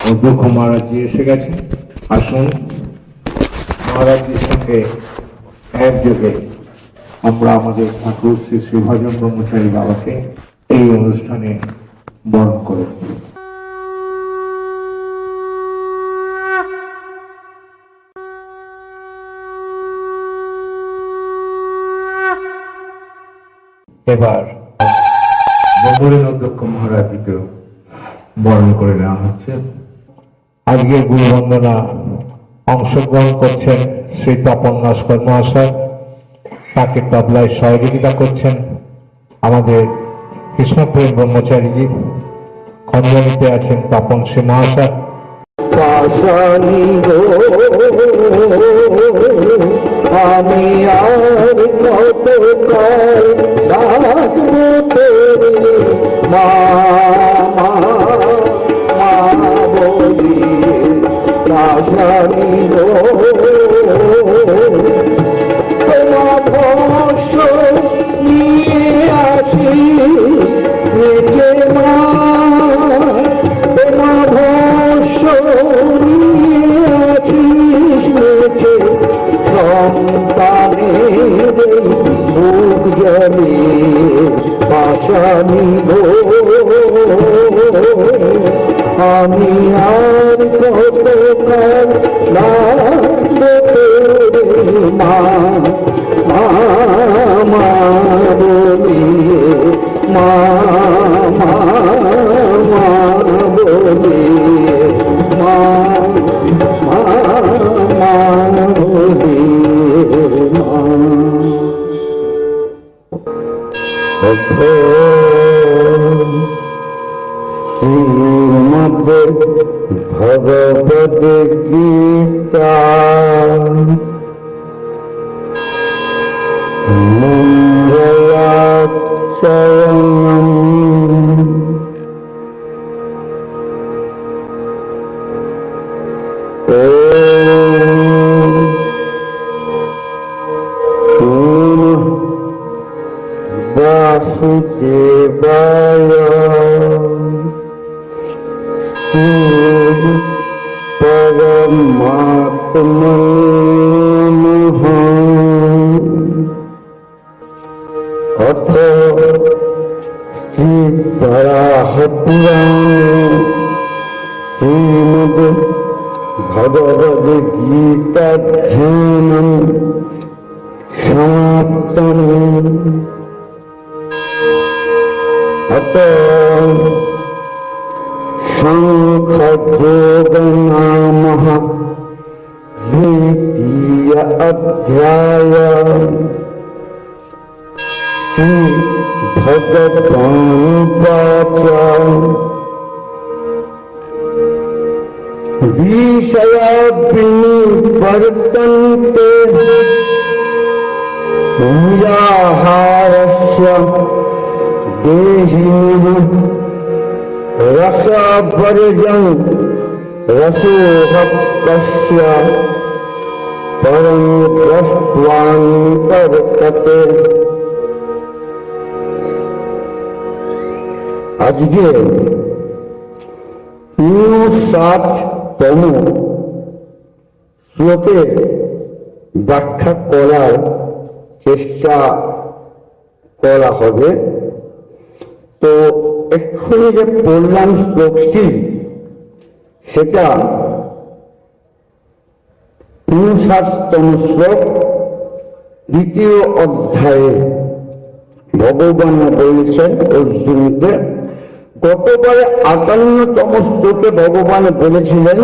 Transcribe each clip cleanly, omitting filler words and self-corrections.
অধ্যক্ষ মহারাজজি এসে গেছেন। আসুন, মহারাজজির সঙ্গে একযোগে আমরা আমাদের ঠাকুর শ্রী শ্রী ভজন ব্রহ্মচারী বাবাকে এই অনুষ্ঠানে বরণ করে। এবার বঙ্গলের অধ্যক্ষ মহারাজজিকেও বরণ করে নেওয়া হচ্ছে। আজকে গুরু বন্দনা অংশগ্রহণ করছেন শ্রী তপন নস্কর মহাশয়, তাকে তবলায় সহযোগিতা করছেন আমাদের কৃষ্ণপ্রেম ব্রহ্মচারীজি, খঞ্জনিতে আছেন তপন শ্রী মহাশয়। আমি আর কত মা বলি রাসানি তোমার ভস্য নিয়ে আসি নিজে মা, তোমার ভস্য নিয়ে আসিস নিজে সন্তানের বুক জলে পাশানি গো। আমি আর কত মা মা বলি মা বলি মা বলি শ্রীমদ ভগবদ গীতা মঙ্গলাচরণম বাসুদেবায় পরমাত্মনে নমঃ। অথ শ্রী বরাহ পুরাণে শ্রীমদ্ ভগবদ গীতাধ্যায়নম সমাপ্তম। অত সাংখ্যযোগ নামঃ দ্বিতীয় অধ্যায়। শ্রী ভগবানুবাচ বিষয়া বিনিবর্তন্তে নিরাহারস্য দেহিনঃ রসবর্জং রসোহস্য পরং দ্রষ্ট্বান্তর্ততে। আজকে 59তম শ্লোকে ব্যাখ্যা করার চেষ্টা করা হবে। তো এক্ষুনি যে পড়লাম শ্লোকটি, সেটা 59তম শ্লোক দ্বিতীয় অধ্যায়ে ভগবান বলেছেন অর্জুনকে। গতবারে 58তম শ্লোকে ভগবান বলেছিলেন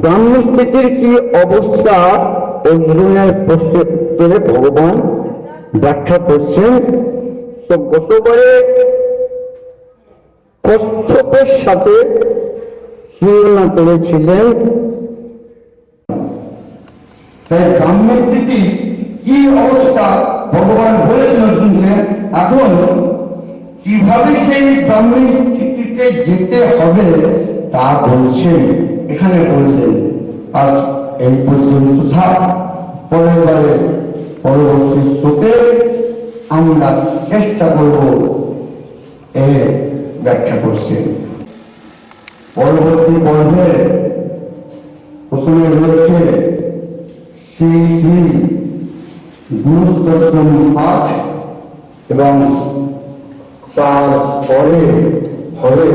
ব্রহ্মস্থিতির কি অবস্থা, অর্জুনের প্রশ্নের উত্তরে ভগবান ব্যাখ্যা করছেন। তো গতবারে কচ্ছপের সাথে তুলনা করেছিলেন। তাই ব্রহ্মস্থিতি কি অবস্থা ভগবান বলেছেন অর্জুনকে, এখন কিভাবে সেই ব্রহ্মস্থিতিতে যেতে হবে তা বলছেন, এখানে বললেন। আজ এই পর্যন্ত থাক, পরের বারে পরবর্তী শ্লোকে আমরা চেষ্টা করব এর ব্যাখ্যা করছেন। পরবর্তী পর্বে প্রথমে রয়েছে শ্রী শ্রী গুরুদর্শন পাঠ এবং তারপরে হবে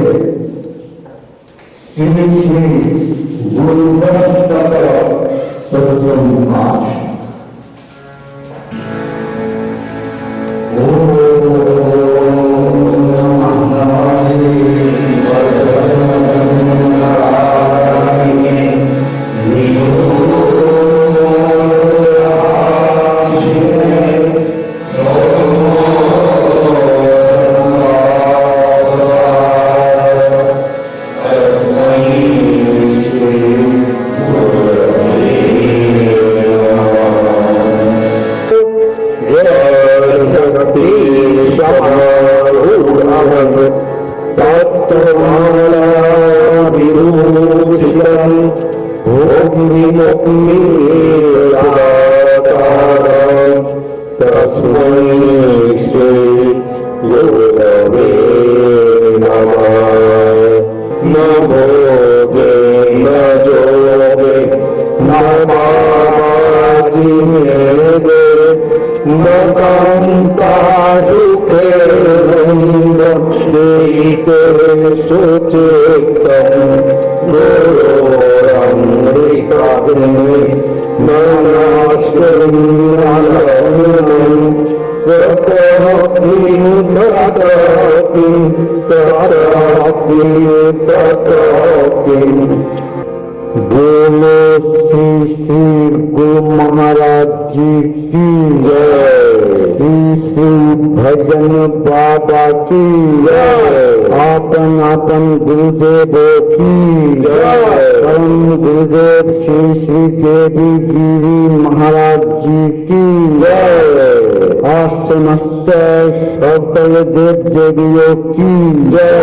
শ্রী শ্রী গুরুদর্শন পাঠ। बोलो श्री श्री गुरु महाराज जी की जय। श्री श्री भजन बाबा की जय। आपन आपन गुरुदेव की जय। परम गुरुदेव श्री श्री देवी गिरी महाराज जी की जय। आश्रमस्थ सकल देव देवियों की जय।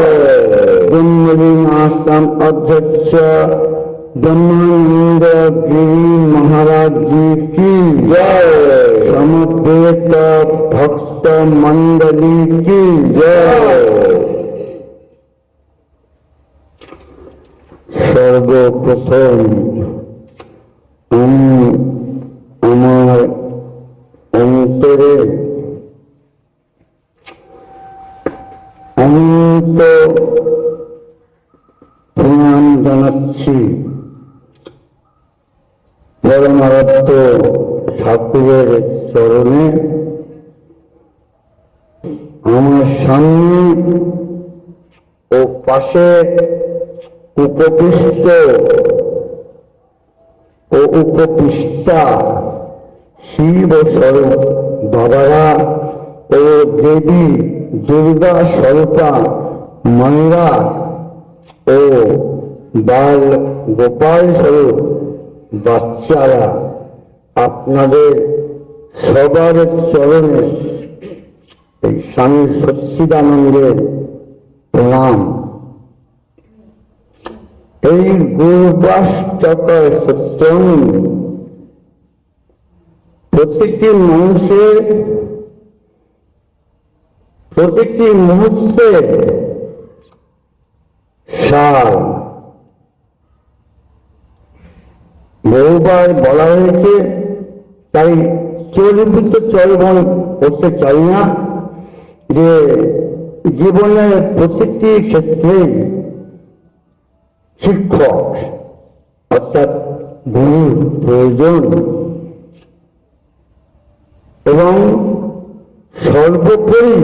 ब्रह्मलीन आश्रम अध्यक्ष ब्रह्मानंद गिरी महाराज जी की जय। समवेत भक्त मंडली की जय। सर्वप्रथम আমার অন্তরে অনন্ত প্রণাম জানাচ্ছি পরমারাধ্য ঠাকুরের চরণে। আমার সামনে ও পাশে উপবিষ্ট ও উপবিষ্টা শিব স্বরূপ বাবারা ও দেবী দুর্গা স্বরূপা মায়েরা ও বাল গোপাল স্বরূপ বাচ্চারা, আপনাদের সবার চরণে এই স্বামী সচ্চিদানন্দের প্রণাম। এই গুরুবাষ্টকর সত্যম প্রত্যেকটি মানুষের প্রত্যেকটি মুহূর্তের সার। বহুবার বলা হয়েছে, তাই চরিত্র চলবন করতে চাই না, যে জীবনের প্রত্যেকটি ক্ষেত্রে শিক্ষক অর্থাৎ গুরুর প্রয়োজন এবং সর্বোপরি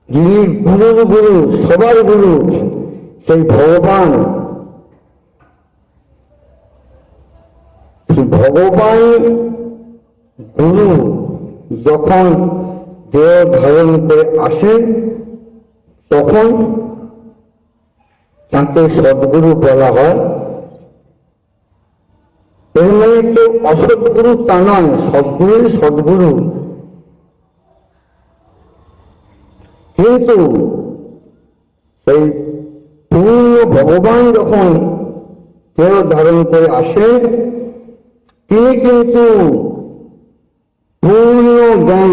যিনি গুরুর গুরু, সবার গুরু, সেই ভগবান। ভগবান গুরু যখন দেহ ধারণ করে আসেন তখন তাকে সদ্গুরু বলা হয়। এর মানে কেউ অসৎগুরু তা নয়, সদ্গুরুই সদ্গুরু। কিন্তু সেই পূর্ণ ভগবান যখন দেহ ধারণ করে আসেন, তিনি কিন্তু পূর্ণ জ্ঞান।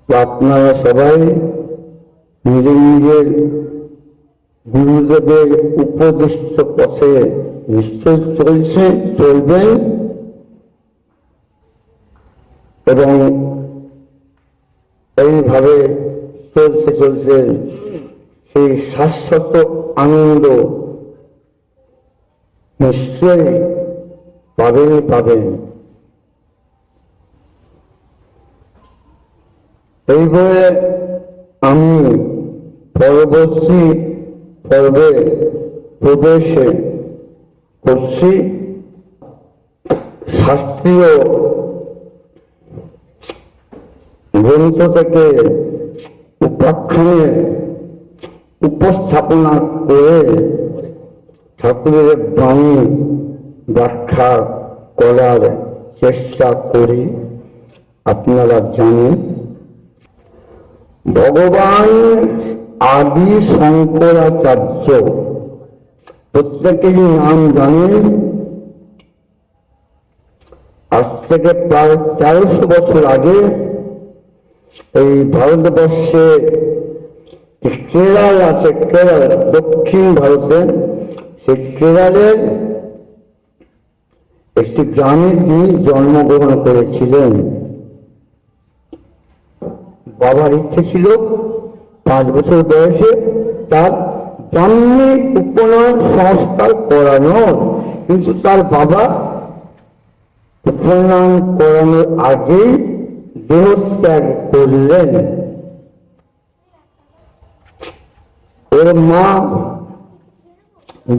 আপনারা সবাই নিজের নিজের গুরুদেবের উপদিষ্ট পথে নিশ্চয় চলবেন এবং এইভাবে চলছে সেই শাশ্বত আনন্দ নিশ্চয়ই পাবেন। এই বলে আমি পরবর্তী পর্বে প্রবেশ করছি। শাস্ত্রীয় গ্রন্থ থেকে উপাখ্যানে উপস্থাপনা করে ঠাকুরের বাণী ব্যাখ্যা করার চেষ্টা করি। আপনারা জানেন ভগবান আদি শঙ্করাচার্য, প্রত্যেকেরই নাম জানেন। আজ থেকে প্রায় 1300 বছর আগে এই ভারতবর্ষে কেরাল আছে, কেরাল দক্ষিণ ভারতে, সেই কেরালের একটি গ্রামে তিনি জন্মগ্রহণ করেছিলেন। বাবার ইচ্ছে ছিল 5 বছর বয়সে তার ব্রাহ্মী উপনয়ন সংস্কার করানোর, কিন্তু তার বাবা উপনয়ন করানোর আগেই দেহত্যাগ করলেন। ওর মা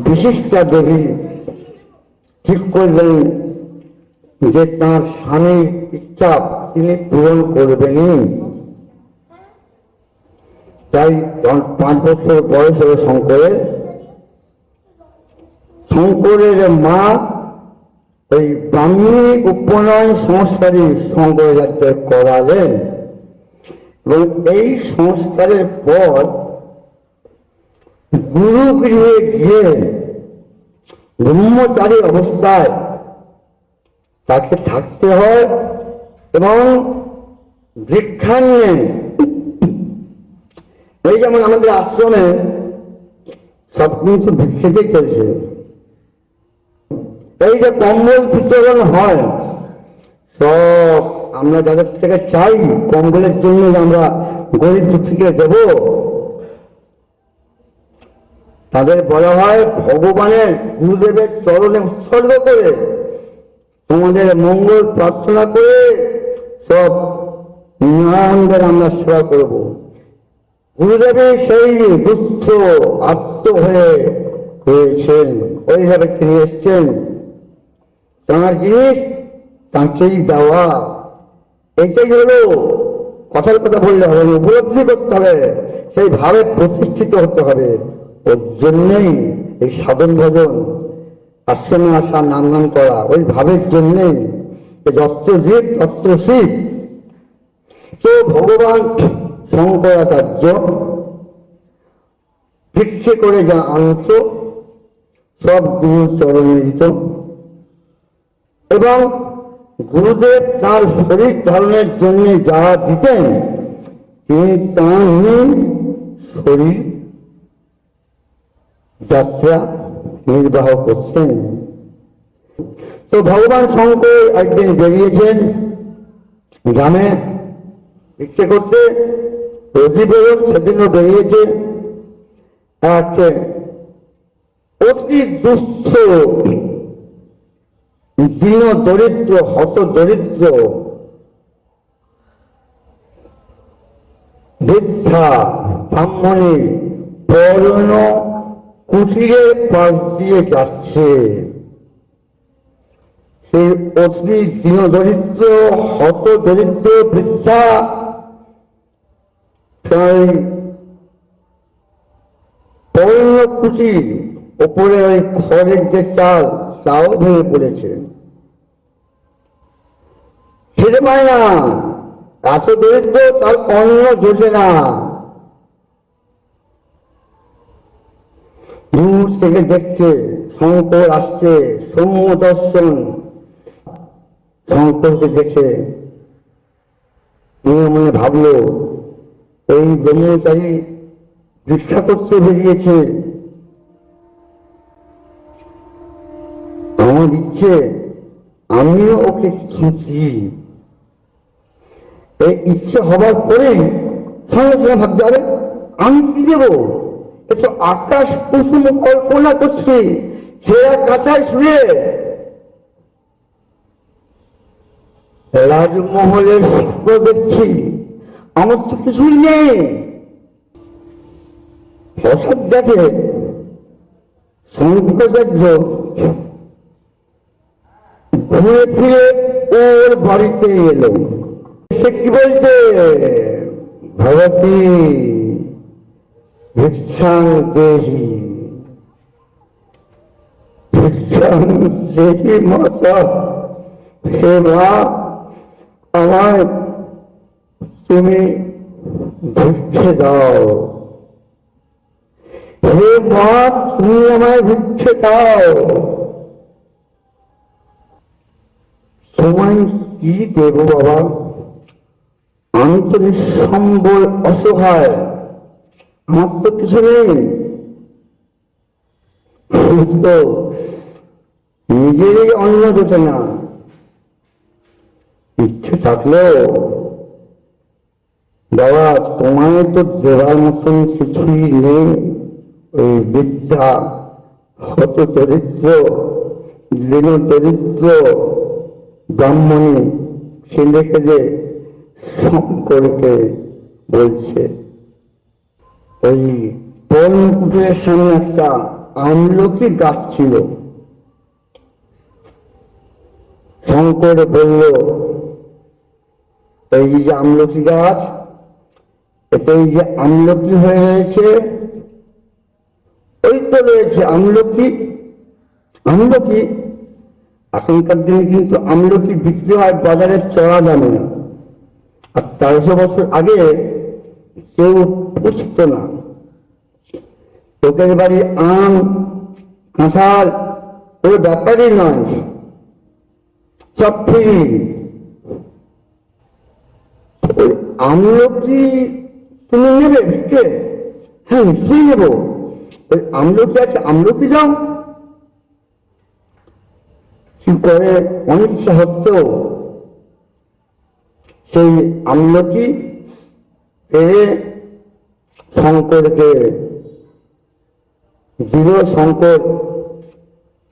বিশিষ্টা দেবী ঠিক করলেন যে তাঁর স্বামীর ইচ্ছা তিনি পূরণ করবেনই। তাই 5 বছর বয়স হল শঙ্করের মা ওই ব্রাহ্মী উপনয়ন সংস্কারী শঙ্করাচার্য করালেন এবং এই সংস্কারের পর গুরু গৃহে গিয়ে ব্রহ্মচারী অবস্থায় তাকে থাকতে হয় এবং ভিক্ষা নিয়ে, এই যেমন আমাদের আশ্রমে সব কিন্তু ভিক্ষেতেই চলছে। এই যে কম্বল বিতরণ হয়, সব আমরা যাদের থেকে চাই কম্বলের জন্য আমরা গরিব দুঃখীকে দেব, তাদের বলা হয় ভগবানের গুরুদেবের চরণে উৎসর্গ করে তোমাদের মঙ্গল প্রার্থনা করে সব নারায়ণদের আমরা সেবা করব। গুরুদেবের সেই দুঃখ আত্ম হয়েছেন, ওইভাবে তিনি এসছেন। তাঁর জিনিস তাঁকেই দেওয়া, এটাই হলো কথার কথা বললে হবে না, উপলব্ধি করতে হবে, সেই ভাবে প্রতিষ্ঠিত হতে হবে। ওর জন্যই এই সাধন ভজন, আশ্রমে আসা, নাম নাম করা, ওই ভাবের জন্যই যত্র জীব তত্র শিব। তো ভগবান শঙ্করাচার্য ভিক্ষে করে যা আনত সব গুরু চরণে দিত এবং গুরুদেব তার শরীর ধারণের জন্য যা দিতেন তিনি তা নিয়ে শরীর যাত্রা নির্বাহ করছেন। তো ভগবান শঙ্কর একদিন বেরিয়েছেন গ্রামে ভিক্ষে করতে, রোজই বেরোন, সেদিনও বেরিয়েছে। অতি দুঃস্থ দীন দরিদ্র হত দরিদ্র বৃদ্ধা ব্রাহ্মণী পরণ কুটিরের পাশ দিয়ে যাচ্ছে। সেই অতি দীন দরিদ্র হত দরিদ্র বৃদ্ধা তাই পরণ কুটির ওপরে ওই খড়ের যে চাল তাও ভেঙে পড়েছে, ছেড়ে পায় না, এত দরিদ্র তার অন্ন জোটে না। দূর থেকে দেখছে শঙ্কর আসছে, সৌম্য দর্শন। শঙ্করকে দেখে মনে ভাবলো এই ব্রহ্মচারী ভিক্ষা করতে বেরিয়েছে, আমার ইচ্ছে আমিও ওকে খুঁজি। এই ইচ্ছে হবার পরেই সঙ্গে সঙ্গে ভাবতে হবে আমি কি দেবো, একটু আকাশ কুসুম কল্পনা করছি, ছেঁড়া কাঁচায় শুয়ে রাজমহলের স্বপ্ন দেখছি, আমার তো কিছুই নেই। প্রসাদ দেখে শঙ্করাচার্য ঘুরে ফিরে ওর বাড়িতে এলো। সে কি বলছে, ভগবতী ভিক্ষাং দেহি, ভিক্ষাং দেহি মাতা, হে মা আমায় তুমি ভিক্ষে দাও, হে মা তুমি আমায় ভিক্ষে দাও। তোমায় কি দেব বাবা, আমি তো নিঃসম্বল অসহায়, আমার তো কিছু নেই। তো নিজেরই অন্ন জোটে না, ইচ্ছে থাকলেও বাবা তোমায় তো দেওয়ার মতন কিছুই নেই। ওই বিদ্যা হত দরিদ্র দীন দরিদ্র ব্রাহ্মণী সে লিখে যে শঙ্করকে বলছে। ওই পরমপুরের সামনে একটা আমলকি গাছ ছিল। শঙ্কর বলল এই যে আমলকি গাছ, এতে এই যে আমলকি হয়ে রয়েছে, ওই তো রয়েছে আমলকি। আমলকি এখনকার দিনে কিন্তু আমলকি বিক্রি হয় বাজারে চড়া দামে না, আর 400 বছর আগে কেউ পুষত না। লোকের বাড়ি আম কাঁঠাল ওই ব্যাপারই নয়, সব ফ্রি। ওই আমলকি তুমি নেবে বিক্রে? হ্যাঁ নিশ্চয়ই নেবো। ওই আমলকি আছে, আমলকি দাও। কি করে অনিচ্ছা সত্ত্বেও সেই আমলকি পেয়ে শঙ্করকে দিল। শঙ্কর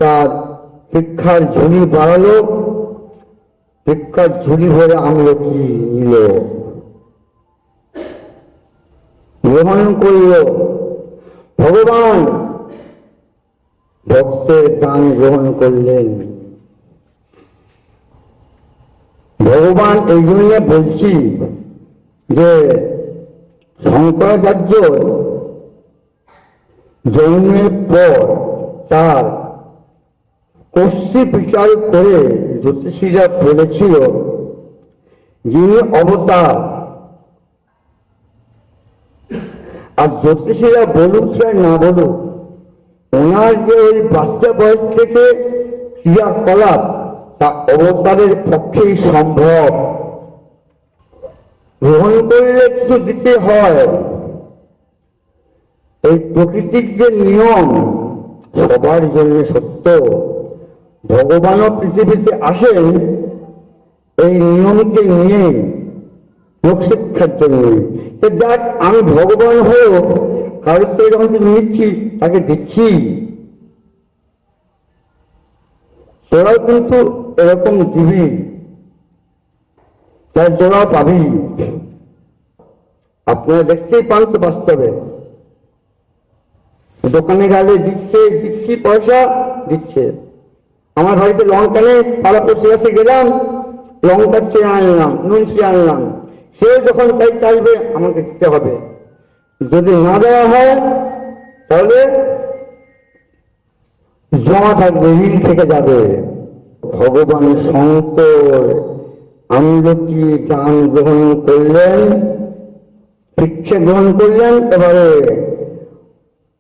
তার ভিক্ষার ঝুলি বাড়ালো, ভিক্ষার ঝুলি ভরে আমলকি নিল, গ্রহণ করল। ভগবান ভক্তের দান গ্রহণ করলেন। ভগবান এই জন্য বলছি যে শঙ্করাচার্য জন্মের পর তার কোষ্ঠী বিচার করে জ্যোতিষীরা বলেছিল যিনি অবতার, আর জ্যোতিষীরা বলুক চাই না বলুক, ওনার যে ওই বাচ্চা বয়স থেকে ক্রিয়াকলাপ তা অবতারের পক্ষেই সম্ভব। গ্রহণ করলে কিছু দিতে হয়। এই প্রকৃতির যে নিয়ম সবার জন্য সত্য, ভগবানও পৃথিবীতে আসেন এই নিয়মকে নিয়ে লোক শিক্ষার জন্য। দেখ আমি ভগবান হয়েও কারোর থেকে যখন নিচ্ছি তাকে দিচ্ছি, তোরাও কিন্তু এরকম দিবি, তাই তোরাও পাবি। আপনারা দেখতেই পান তো বাস্তবে, দোকানে গেলে দিচ্ছি পয়সা দিচ্ছে। আমার বাড়িতে লঙ্কা নেই, পাড়া পড়শি কাছে গেলাম, লঙ্কা চেয়ে আনলাম, নুন চেয়ে আনলাম, সে যখন তাই চাইবে আমাকে দিতে হবে। যদি না দেওয়া হয় তাহলে জমা থাকবে, ঋণ থেকে যাবে। ভগবান শঙ্কর আমলকি দান গ্রহণ করলেন, ভিক্ষে গ্রহণ করলেন। এবারে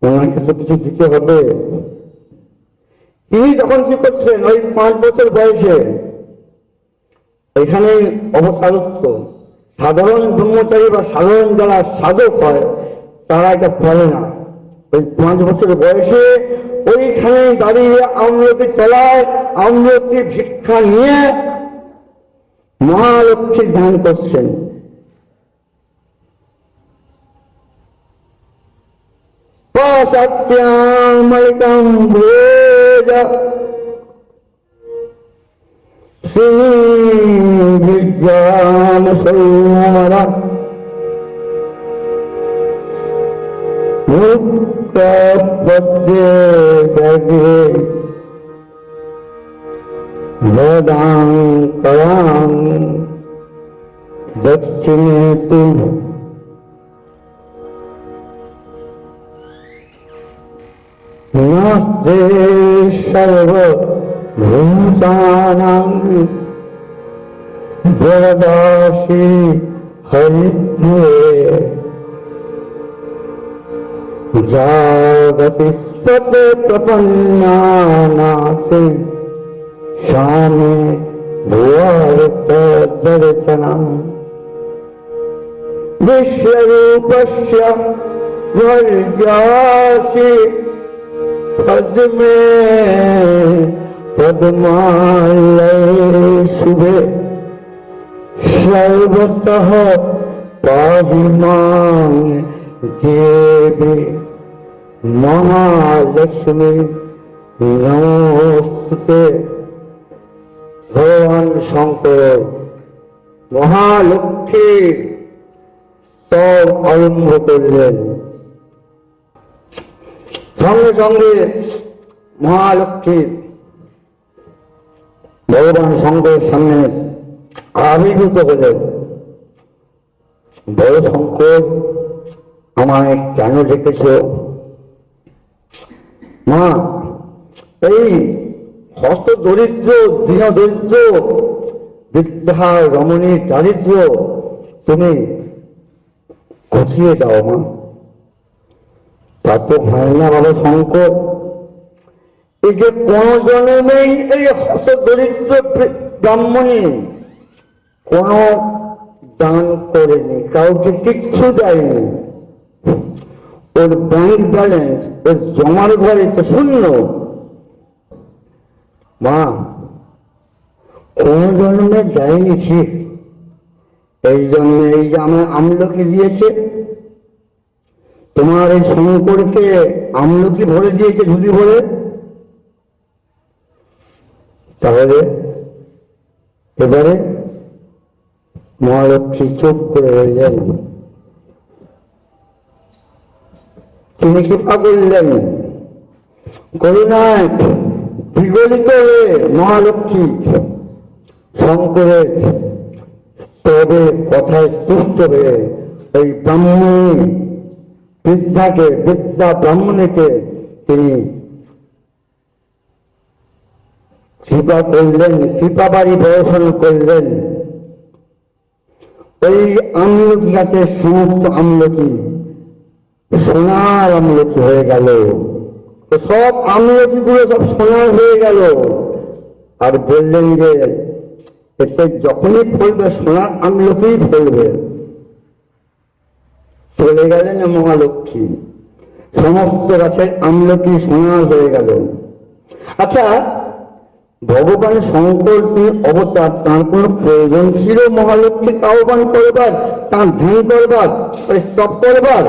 ওনাকে তো কিছু দিতে হবে। তিনি যখন কি করছেন ওই 5 বছর বয়সে এখানে অবসাদত্ব, সাধারণ ব্রহ্মচারী বা সাধারণ যারা সাধক হয় তারা এটা করে না। ওই 5 বছর বয়সে ওইখানে দাঁড়িয়ে আমলকি তলায় আমলকি ভিক্ষা নিয়ে মহালক্ষ্মীর ধ্যান করছেন। সত্যামৃতম ভোজ শ্রীবিজ্ঞান সৌমর মুক্তপদ্মে জগে বেদাং করাং দক্ষিণে তু নমস্তে সর্বভূতানাং জগদাসি হরিদ্রে জাগতিস্পতে প্রপন্নানাসে স্বামী ভুয়ার্তদর্শনম विश्वरूपस्य वर्जासि पद्मे पद्मालये शुभे सर्वतः पाहि मां देवी महालक्ष्मी नमोस्तुते। भगवान शंकर महालक्ष्मी সব আরম্ভ করলেন। সঙ্গে সঙ্গে মহালক্ষ্মী ভগবান শঙ্করের সামনে আবির্ভূত হলেন। বড় শঙ্কর, আমায় কেন ডেকেছ? মা, এই হস্ত দরিদ্র দীন দরিদ্র বৃদ্ধা রমণীর দারিদ্র তুমি ঘুষিয়ে দাও মা। তা তো হয় না বাবা শঙ্কর, এই যে কোন জন্মেই এই হত দরিদ্র ব্রাহ্মণী কোন দান করেনি, কাউকে কিচ্ছু দেয়নি। ওর ব্যাংক ব্যালেন্স, ওর জমার ঘরে তো শূন্য। মা, কোন জন্মে দেয়নি ঠিক, এই জন্য এই যে আমার আমলকি দিয়েছে, তোমার এই শঙ্করকে আমলকি ভরে দিয়েছে ঝুলি ভরে। তাহলে এবারে মহালক্ষ্মী চুপ করে রইলেন। তিনি কৃপা করলেন, করুণায় বিগলিত হয়ে মহালক্ষ্মী শঙ্করের তবে কথায় তুষ্ট হয়ে ওই ব্রাহ্মণী বিদ্যা ব্রাহ্মণীকে তিনি কৃপা করলেন, কৃপা বাড়ি বর্ষণ করলেন। ওই আমলকি গাছের সমস্ত আমলকি সোনার আমলকি হয়ে গেল। সব আমলকি গুলো সব সোনার হয়ে গেল। আর বললেন যে এতে যখনই ফলবে সোনার আমলকিই ফলবে। চলে গেলেন মহালক্ষ্মী, সমস্ত গাছের আমলকি সোনার হয়ে গেল। আচ্ছা, ভগবান শঙ্কর তিনি অবতার, তার কোন প্রয়োজন ছিল মহালক্ষ্মীকে আহ্বান করবার, তার ধ্যান করবার, স্তব করবার?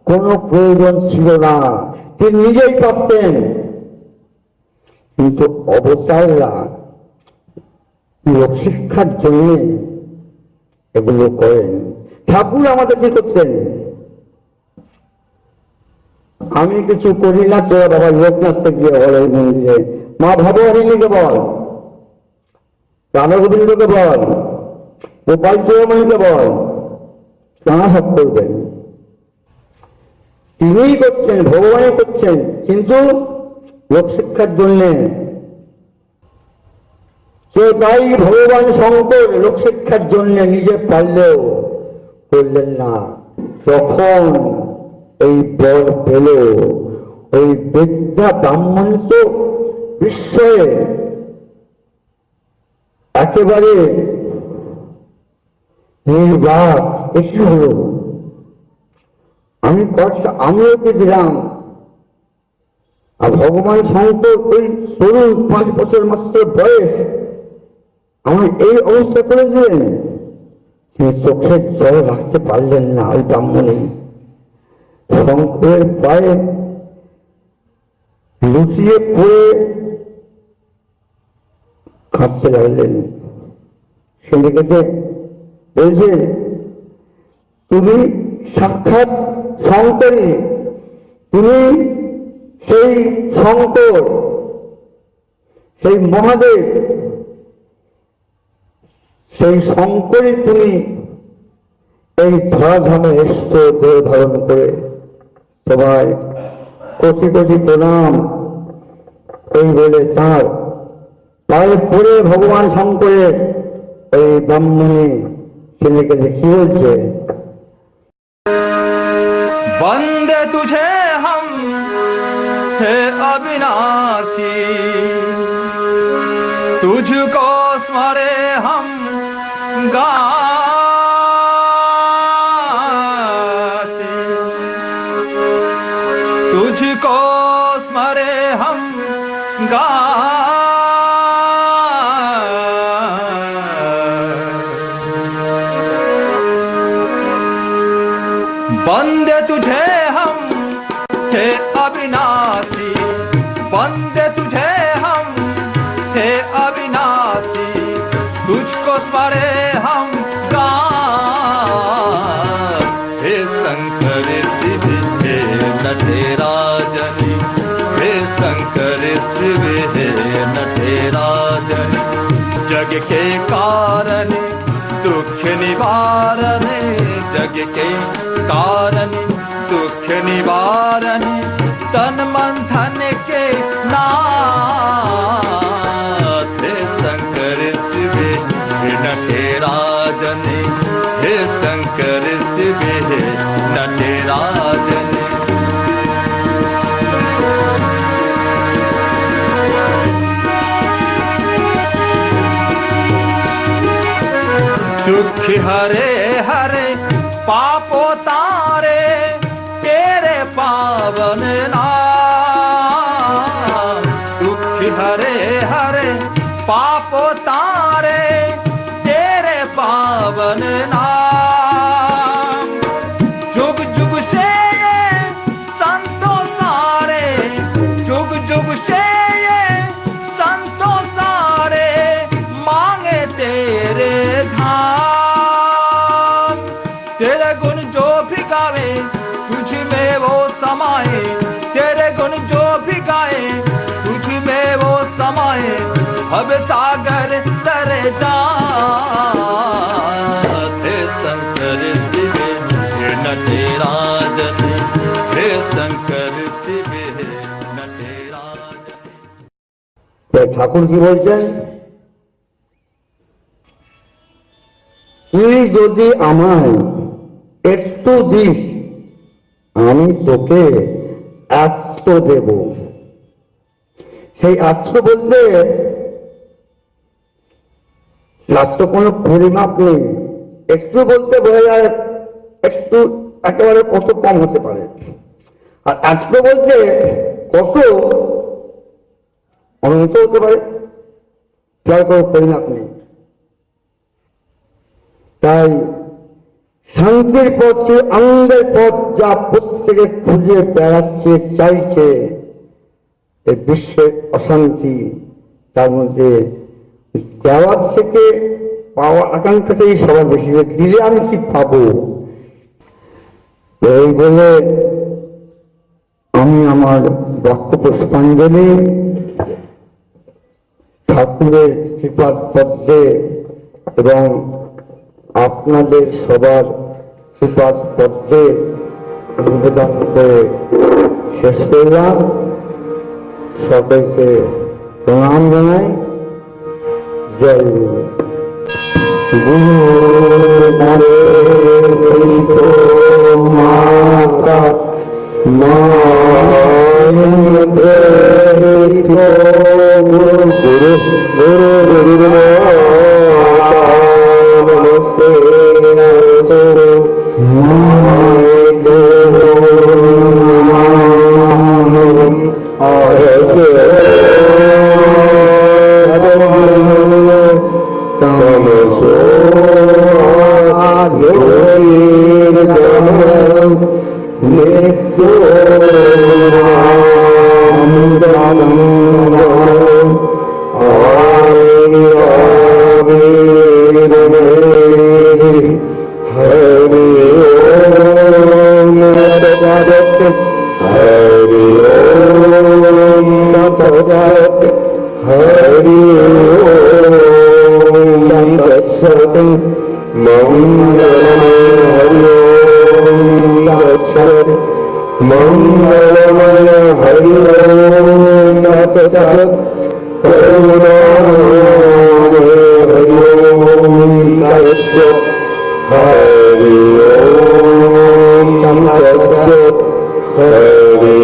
কোন প্রয়োজন ছিল না, তিনি নিজেই পারতেন। কিন্তু অবতাররা লোক শিক্ষার জন্য এগুলো করেন। ঠাকুর আমাদের কি করতেন? আমি কিছু করি না, তোরা বাবা লোকনাথকে গিয়ে বল, ওই মন্দিরে মা ভবহরিণীকে বল, রাধা গোবিন্দকে বল, গোপাল চৌমণিকে বল, তাঁরা সব করবেন। তিনিই করছেন, ভগবানই করছেন, কিন্তু লোক শিক্ষার জন্যে। তো তাই ভগবান শঙ্কর লোক শিক্ষার জন্য নিজে পারলেও করলেন না। যখন এই বর পেল, ওই বিদ্যা ব্রাহ্মণ তো বিস্ময়ে একেবারে নির্বাক। একটু হল আমি কষ্ট আমিও কি দিলাম, আর ভগবান শঙ্কর ওই তরুণ 5 বছর মাত্র বয়স আমার এই অবস্থা করেছিলেন, তিনি চোখের জল রাখতে পারলেন না। ওই ব্রাহ্মণী শঙ্করের পায়ে লুটিয়ে পড়ে কাঁদতে লাগলেন। সে দেখেছে, বলছে তুমি সাক্ষাৎ শঙ্করী, তুমি সেই শঙ্কর, সেই মহাদেব, সেই শঙ্করই তুমি এই ধরাধামে এসছো দেহ ধারণ করে। সবাই কোটি কোটি প্রণাম এই বলে তার পায়ে পড়ে ভগবান শঙ্করের এই ব্রাহ্মণী ছেলেকে কি বলছে, वंदे तुझे हम हे अविनाशी, तुझको स्मरे हम गाते, तुझको स्मरे हम वंदे तुझे हम हे अविनाशी, वंदे तुझे हम हे अविनाशी, तुझको स्मरे हम हे शंकर शिव हे नटराजनी, हे शंकर शिव हे नटराजनी, जग के कारण दुख निवारण, जग के कारण दुख निवारण, तन मन धन के नाथ, हे शंकर शिव हे नटराजनी, हे शंकर शिव हे नटराजनी। दुख हरे हरे पापो तारे, तेरे पावन नाम, दुख हरे हरे पापो तारे, तेरे पावन नाम, जुग जुग से संतो सारे, जुग जुग से संतो सारे मांगे तेरे धाम, तेरे गुण जो भी गावे तुझ में वो समाए, तेरे गुण जो भी गाए तुझ में वो समाए, अब सागर तरे जा, हे शंकर शिव हे नटराजनी, हे शंकर शिव हे नटराजनी। ঠাকুর কি বলছেন, তুই যদি আমায় একটু দিস আমি তোকে 100 দেব। সেই 100 বলতে 100 কোনো পরিমাপ নেই, একটু বলতে বোঝা যায় একটু একেবারে কত কম হতে পারে, আর 100 বলতে কত অনন্ত হতে পারে, তার কোনো পরিমাপ নেই। তাই শান্তির পথ, আনন্দের পথ যা প্রত্যেকে খুঁজে বেড়াচ্ছে চাইছে, এই বিশ্বের অশান্তি, তার মধ্যে দেওয়ার থেকে পাওয়ার আকাঙ্ক্ষাটাই সবার বেশি, দিলে আমি কি পাবো, এই বলে আমি আমার বক্তব্য পুষ্পাঞ্জলি ঠাকুরের শ্রীপাদ পদ্মে এবং আপনাদের সবার শ্রীপাদ পদ্মে নিবেদন করে শেষ করলাম। সকলকে প্রণাম জানাই। জয় গুরু। মাতা গুরু मंगलमय हरि ओम तत्सत् हरि ओम तत्सत् हरि ओम तत्सत् हरि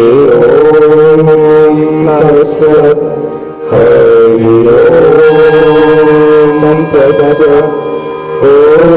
ओम तत्सत् हरि ओम तत्सत् ओम